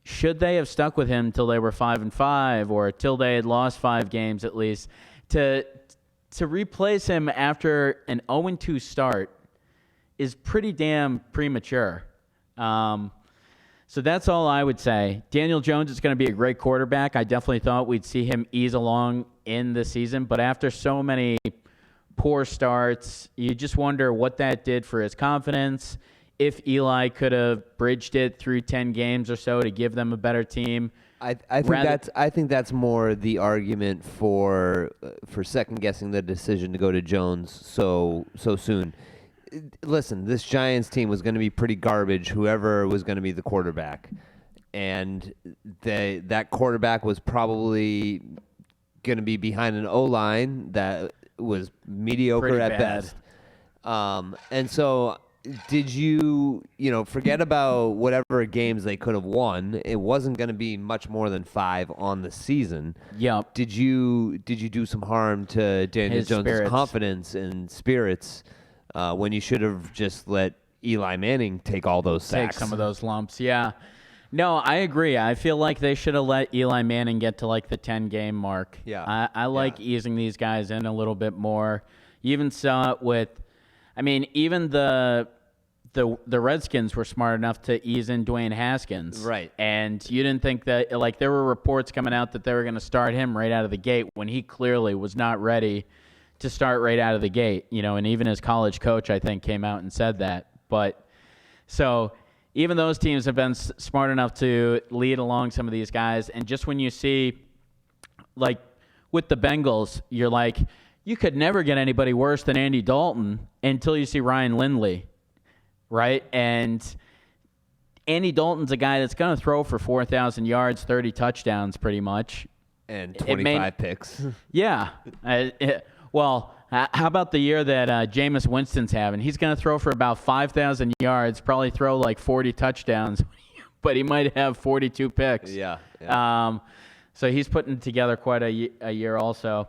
should they have stuck with him till they were 5-5 or till they had lost 5 games at least? To replace him after an 0-2 start is pretty damn premature. So that's all I would say. Daniel Jones is going to be a great quarterback. I definitely thought we'd see him ease along in the season, but after so many poor starts, you just wonder what that did for his confidence, if Eli could have bridged it through 10 games or so to give them a better team. I think that's more the argument for second guessing the decision to go to Jones so soon. Listen, this Giants team was going to be pretty garbage, whoever was going to be the quarterback. And that quarterback was probably going to be behind an O-line that was mediocre Pretty at bad. best. And so did you forget about whatever games they could have won. It wasn't going to be much more than 5 on the season. Yep. Did you do some harm to Daniel His Jones' spirits. confidence and spirits when you should have just let Eli Manning take all those sacks? Take some of those lumps, yeah. No, I agree. I feel like they should have let Eli Manning get to like the 10-game mark. Yeah. I like easing these guys in a little bit more. You even saw it with, even the Redskins were smart enough to ease in Dwayne Haskins. Right. And you didn't think that, there were reports coming out that they were going to start him right out of the gate when he clearly was not ready to start right out of the gate, and even his college coach, I think, came out and said that. But so even those teams have been smart enough to lead along some of these guys. And just when you see, like with the Bengals, you're like, you could never get anybody worse than Andy Dalton until you see Ryan Lindley, right? And Andy Dalton's a guy that's going to throw for 4,000 yards, 30 touchdowns pretty much. And 25 picks. Yeah. Well, how about the year that Jameis Winston's having? He's going to throw for about 5,000 yards, probably throw like 40 touchdowns, but he might have 42 picks. Yeah. So he's putting together quite a year also.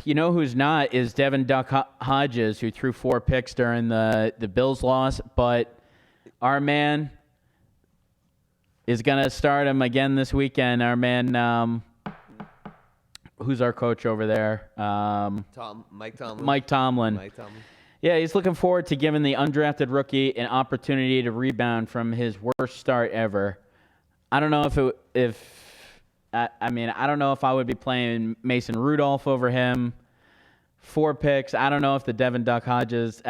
You know who's not is Devin Duck Hodges, who threw 4 picks during the Bills loss, but our man is going to start him again this weekend. Our man, who's our coach over there? Mike Tomlin. Mike Tomlin. Yeah, he's looking forward to giving the undrafted rookie an opportunity to rebound from his worst start ever. I don't know I don't know if I would be playing Mason Rudolph over him. 4 picks. I don't know if the Devin Duck Hodges.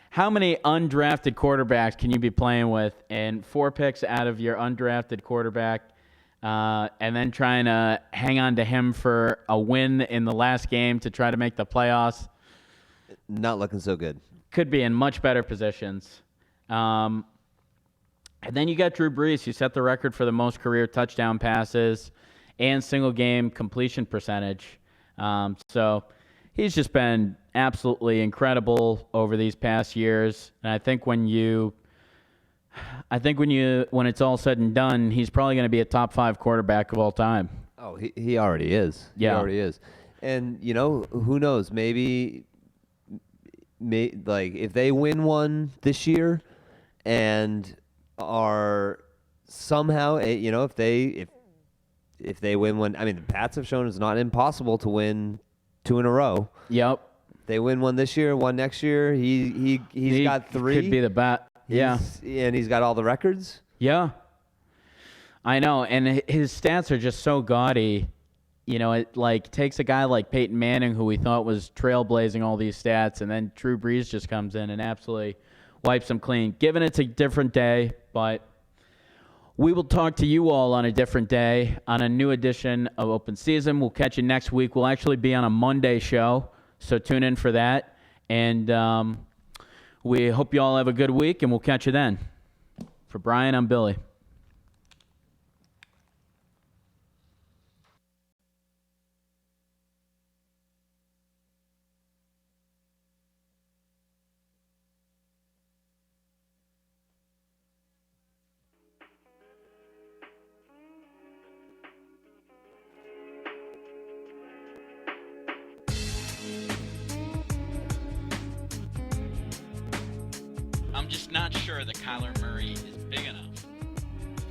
How many undrafted quarterbacks can you be playing with? And 4 picks out of your undrafted quarterback, and then trying to hang on to him for a win in the last game to try to make the playoffs. Not looking so good. Could be in much better positions. And then you got Drew Brees, who set the record for the most career touchdown passes and single-game completion percentage. So he's just been absolutely incredible over these past years. And I think when it's all said and done, he's probably going to be a top 5 quarterback of all time. Oh, he already is. Yeah. He already is. And, who knows? Maybe if they win one this year and are somehow, if they win one, the Pats have shown it's not impossible to win 2 in a row. Yep. They win one this year, one next year. He's got 3. Could be the bat. Yeah. And he's got all the records. Yeah. I know. And his stats are just so gaudy. you know, it like takes a guy like Peyton Manning, who we thought was trailblazing all these stats, and then Drew Brees just comes in and absolutely wipes them clean. Given it's a different day, but we will talk to you all on a different day on a new edition of Open Season. We'll catch you next week. We'll actually be on a Monday show, so tune in for that. And we hope you all have a good week, and we'll catch you then. For Brian, I'm Billy. I'm just not sure that Kyler Murray is big enough.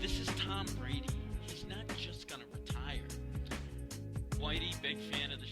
This is Tom Brady. He's not just going to retire. Whitey, big fan of the